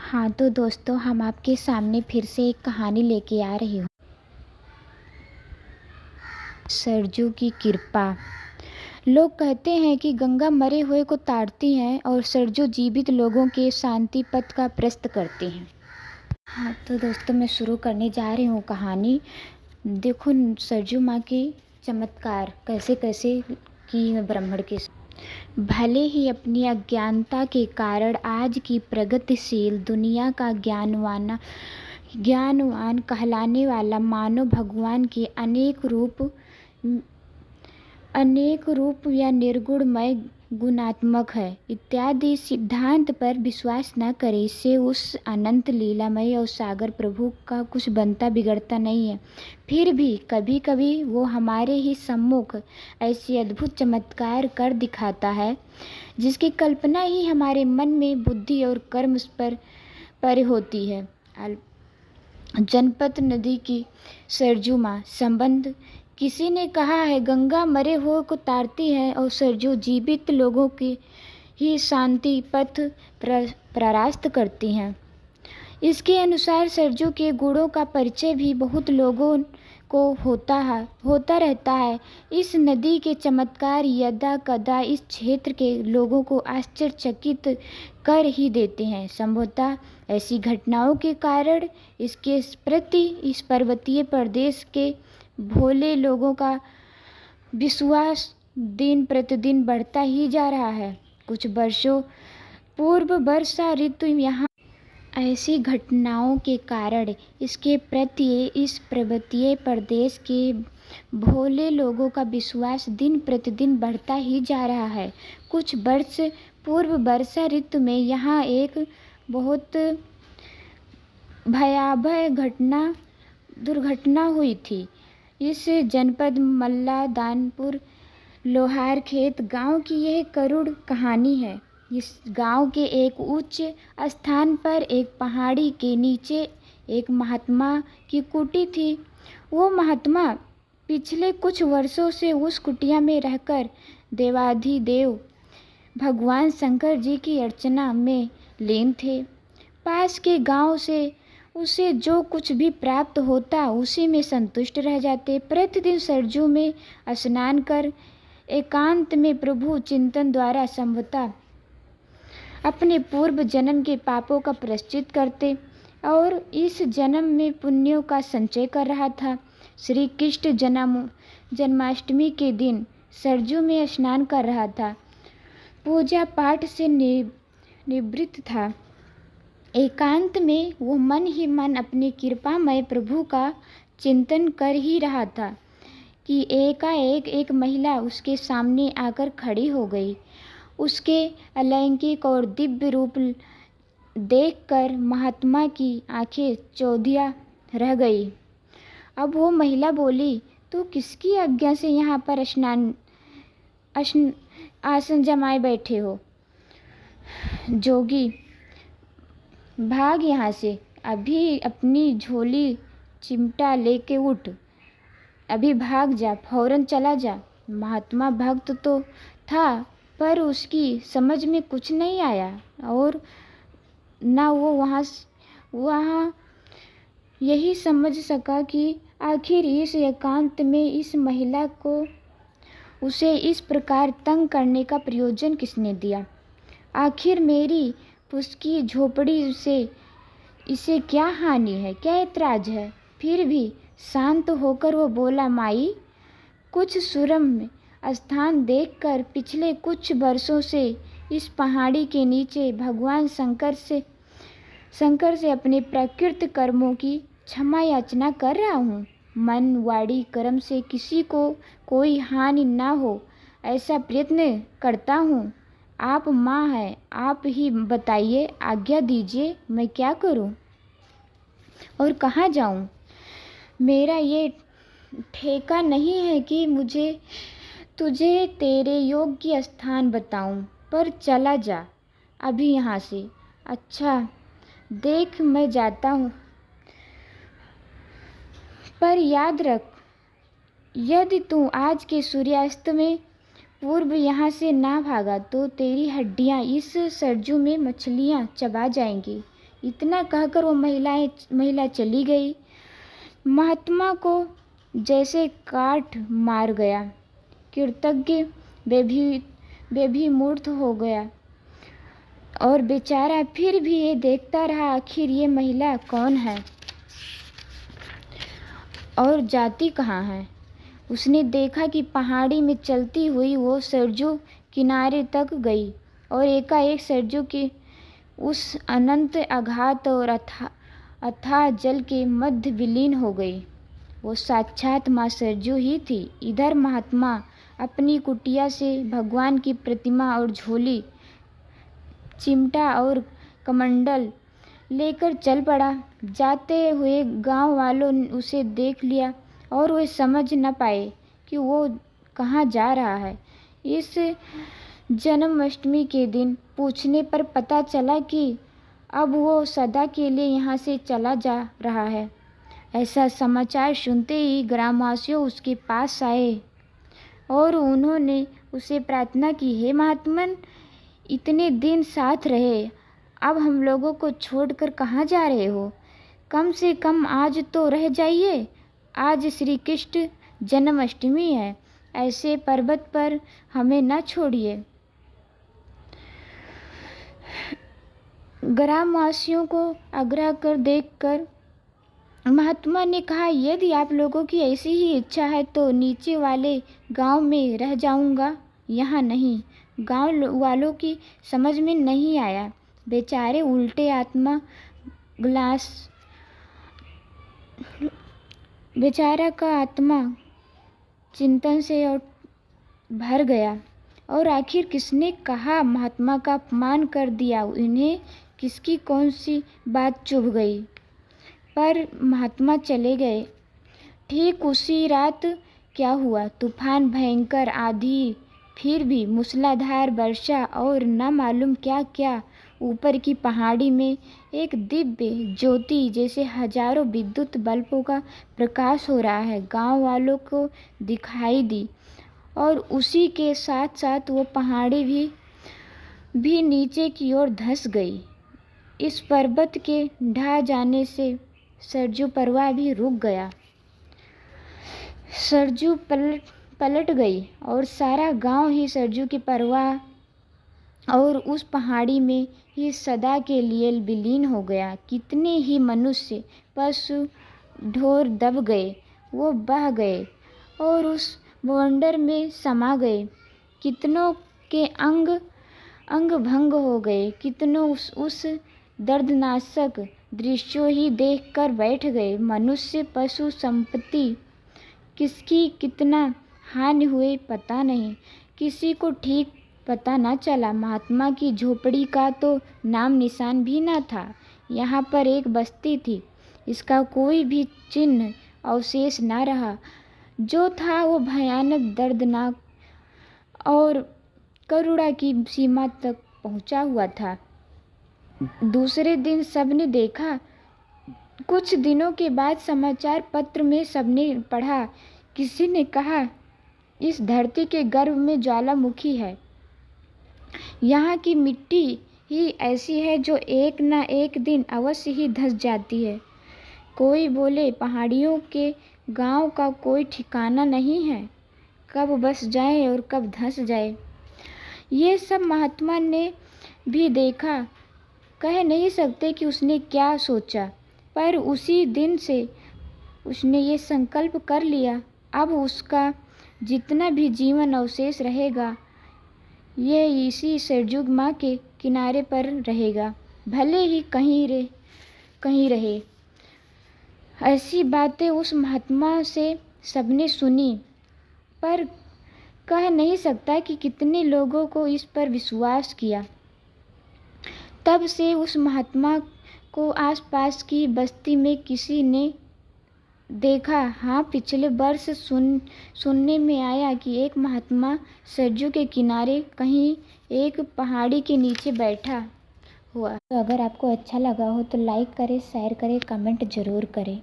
हाँ तो दोस्तों, हम आपके सामने फिर से एक कहानी लेके आ रही हूँ। सरजू की कृपा। लोग कहते हैं कि गंगा मरे हुए को ताड़ती है और सरजू जीवित लोगों के शांति पथ का प्रशस्त करती हैं। हाँ तो दोस्तों, मैं शुरू करने जा रही हूँ कहानी। देखो सरजू माँ की चमत्कार कैसे कैसे की है ब्राह्मण के साथ। भले ही अपनी अज्ञानता के कारण आज की प्रगतिशील दुनिया का ज्ञानवान कहलाने वाला मानव भगवान के अनेक रूप या निर्गुणमय गुणात्मक है इत्यादि सिद्धांत पर विश्वास न करे। इससे उस अनंत लीलामय और सागर प्रभु का कुछ बनता बिगड़ता नहीं है। फिर भी कभी कभी वो हमारे ही सम्मुख ऐसे अद्भुत चमत्कार कर दिखाता है जिसकी कल्पना ही हमारे मन में बुद्धि और कर्म पर होती है। जनपद नदी की सरजू माँ संबंध। किसी ने कहा है गंगा मरे हुए को तारती है और सरजू जीवित लोगों की ही शांति पथ प्रशस्त करती हैं। इसके अनुसार सरजू के गुणों का परिचय भी बहुत लोगों को होता रहता है। इस नदी के चमत्कार यदा कदा इस क्षेत्र के लोगों को आश्चर्यचकित कर ही देते हैं। संभवतः ऐसी घटनाओं के कारण इसके प्रति इस पर्वतीय प्रदेश के भोले लोगों का विश्वास दिन प्रतिदिन बढ़ता ही जा रहा है। कुछ वर्षों पूर्व वर्षा ऋतु यहाँ ऐसी घटनाओं के कारण इसके प्रति इस पर्वतीय प्रदेश के भोले लोगों का विश्वास दिन प्रतिदिन बढ़ता ही जा रहा है। कुछ वर्ष पूर्व वर्षा ऋतु में यहाँ एक बहुत भयावह दुर्घटना हुई थी। इस जनपद मल्लादानपुर लोहारखेत गांव की यह करुण कहानी है। इस गांव के एक उच्च स्थान पर एक पहाड़ी के नीचे एक महात्मा की कुटी थी। वो महात्मा पिछले कुछ वर्षों से उस कुटिया में रहकर देवाधिदेव भगवान शंकर जी की अर्चना में लीन थे। पास के गांव से उसे जो कुछ भी प्राप्त होता उसी में संतुष्ट रह जाते। प्रतिदिन सरजू में स्नान कर एकांत में प्रभु चिंतन द्वारा संभवतः अपने पूर्व जन्म के पापों का प्रायश्चित करते और इस जन्म में पुण्यों का संचय कर रहा था। श्री कृष्ण जन्माष्टमी के दिन सरजू में स्नान कर रहा था। पूजा पाठ से निवृत्त था। एकांत में वो मन ही मन अपने कृपामय प्रभु का चिंतन कर ही रहा था कि एकाएक एक महिला उसके सामने आकर खड़ी हो गई। उसके अलौकिक और दिव्य रूप देखकर महात्मा की आंखें चौधिया रह गई। अब वो महिला बोली, तू किसकी आज्ञा से यहाँ पर आसन जमाए बैठे हो? जोगी, भाग यहाँ से। अभी अपनी झोली चिमटा लेके उठ। अभी भाग जा, फौरन चला जा। महात्मा भक्त तो था पर उसकी समझ में कुछ नहीं आया और ना वो वहाँ यही समझ सका कि आखिर इस एकांत में इस महिला को उसे इस प्रकार तंग करने का प्रयोजन किसने दिया। आखिर मेरी पुष्की झोपड़ी से इसे क्या हानि है, क्या ऐतराज है? फिर भी शांत होकर वो बोला, माई, कुछ सुरम स्थान देखकर पिछले कुछ वर्षों से इस पहाड़ी के नीचे भगवान शंकर से अपने प्रकृत कर्मों की क्षमा याचना कर रहा हूँ। मन वाणी कर्म से किसी को कोई हानि ना हो ऐसा प्रयत्न करता हूँ। आप माँ हैं, आप ही बताइए, आज्ञा दीजिए, मैं क्या करूँ और कहाँ जाऊँ? मेरा ये ठेका नहीं है कि तुझे तेरे योग्य स्थान बताऊं, पर चला जा अभी यहाँ से। अच्छा, देख मैं जाता हूँ, पर याद रख, यदि तू आज के सूर्यास्त में पूर्व यहाँ से ना भागा तो तेरी हड्डियाँ इस सरजू में मछलियाँ चबा जाएंगी। इतना कहकर वो महिला चली गई। महात्मा को जैसे काट मार गया। कृतज्ञ वे भी मूर्छ हो गया और बेचारा फिर भी ये देखता रहा आखिर ये महिला कौन है और जाति कहाँ है। उसने देखा कि पहाड़ी में चलती हुई वो सरजू किनारे तक गई और एकाएक सरजू की उस अनंत अगाध और अथाह जल के मध्य विलीन हो गई। वो साक्षात माँ सरजू ही थी। इधर महात्मा अपनी कुटिया से भगवान की प्रतिमा और झोली, चिमटा और कमंडल लेकर चल पड़ा। जाते हुए गांव वालों ने उसे देख लिया और वे समझ न पाए कि वो कहाँ जा रहा है। इस जन्माष्टमी के दिन पूछने पर पता चला कि अब वो सदा के लिए यहाँ से चला जा रहा है। ऐसा समाचार सुनते ही ग्रामवासियों उसके पास आए और उन्होंने उसे प्रार्थना की, हे महात्मन, इतने दिन साथ रहे, अब हम लोगों को छोड़कर कहाँ जा रहे हो? कम से कम आज तो रह जाइए। आज श्री कृष्ण जन्माष्टमी है, ऐसे पर्वत पर हमें न छोड़िए। ग्रामवासियों को आग्रह कर देखकर महात्मा ने कहा, यदि आप लोगों की ऐसी ही इच्छा है तो नीचे वाले गांव में रह जाऊंगा, यहाँ नहीं। गांव वालों की समझ में नहीं आया। बेचारे उल्टे बेचारा का आत्मा चिंतन से और भर गया और आखिर किसने कहा महात्मा का अपमान कर दिया, इन्हें किसकी कौन सी बात चुभ गई। पर महात्मा चले गए। ठीक उसी रात क्या हुआ, तूफान, भयंकर आंधी, फिर भी मूसलाधार वर्षा और न मालूम क्या क्या। ऊपर की पहाड़ी में एक दिव्य ज्योति जैसे हजारों विद्युत बल्बों का प्रकाश हो रहा है गांव वालों को दिखाई दी और उसी के साथ साथ वो पहाड़ी भी नीचे की ओर धंस गई। इस पर्वत के ढह जाने से सरजू परवाह भी रुक गया। सरजू पलट गई और सारा गांव ही सरजू की परवाह और उस पहाड़ी में ही सदा के लिए विलीन हो गया। कितने ही मनुष्य, पशु, ढोर दब गए, वो बह गए और उस बवंडर में समा गए। कितनों के अंग भंग हो गए, कितनों उस दर्दनाशक दृश्यों ही देख कर बैठ गए। मनुष्य, पशु, संपत्ति किसकी कितना हानि हुए पता नहीं, किसी को ठीक पता न चला। महात्मा की झोपड़ी का तो नाम निशान भी न था। यहाँ पर एक बस्ती थी, इसका कोई भी चिन्ह अवशेष न रहा। जो था वो भयानक, दर्दनाक और करुणा की सीमा तक पहुँचा हुआ था। दूसरे दिन सबने देखा। कुछ दिनों के बाद समाचार पत्र में सबने पढ़ा। किसी ने कहा, इस धरती के गर्भ में ज्वालामुखी है। यहाँ की मिट्टी ही ऐसी है जो एक न एक दिन अवश्य ही धंस जाती है। कोई बोले, पहाड़ियों के गांव का कोई ठिकाना नहीं है, कब बस जाए और कब धंस जाए। ये सब महात्मा ने भी देखा। कह नहीं सकते कि उसने क्या सोचा, पर उसी दिन से उसने ये संकल्प कर लिया, अब उसका जितना भी जीवन अवशेष रहेगा ये इसी सरजू माँ के किनारे पर रहेगा, भले ही कहीं रहे। ऐसी बातें उस महात्मा से सबने सुनी, पर कह नहीं सकता कि कितने लोगों को इस पर विश्वास किया। तब से उस महात्मा को आसपास की बस्ती में किसी ने देखा। हाँ, पिछले वर्ष सुनने में आया कि एक महात्मा सरजू के किनारे कहीं एक पहाड़ी के नीचे बैठा हुआ। तो अगर आपको अच्छा लगा हो तो लाइक करें, शेयर करें, कमेंट ज़रूर करें।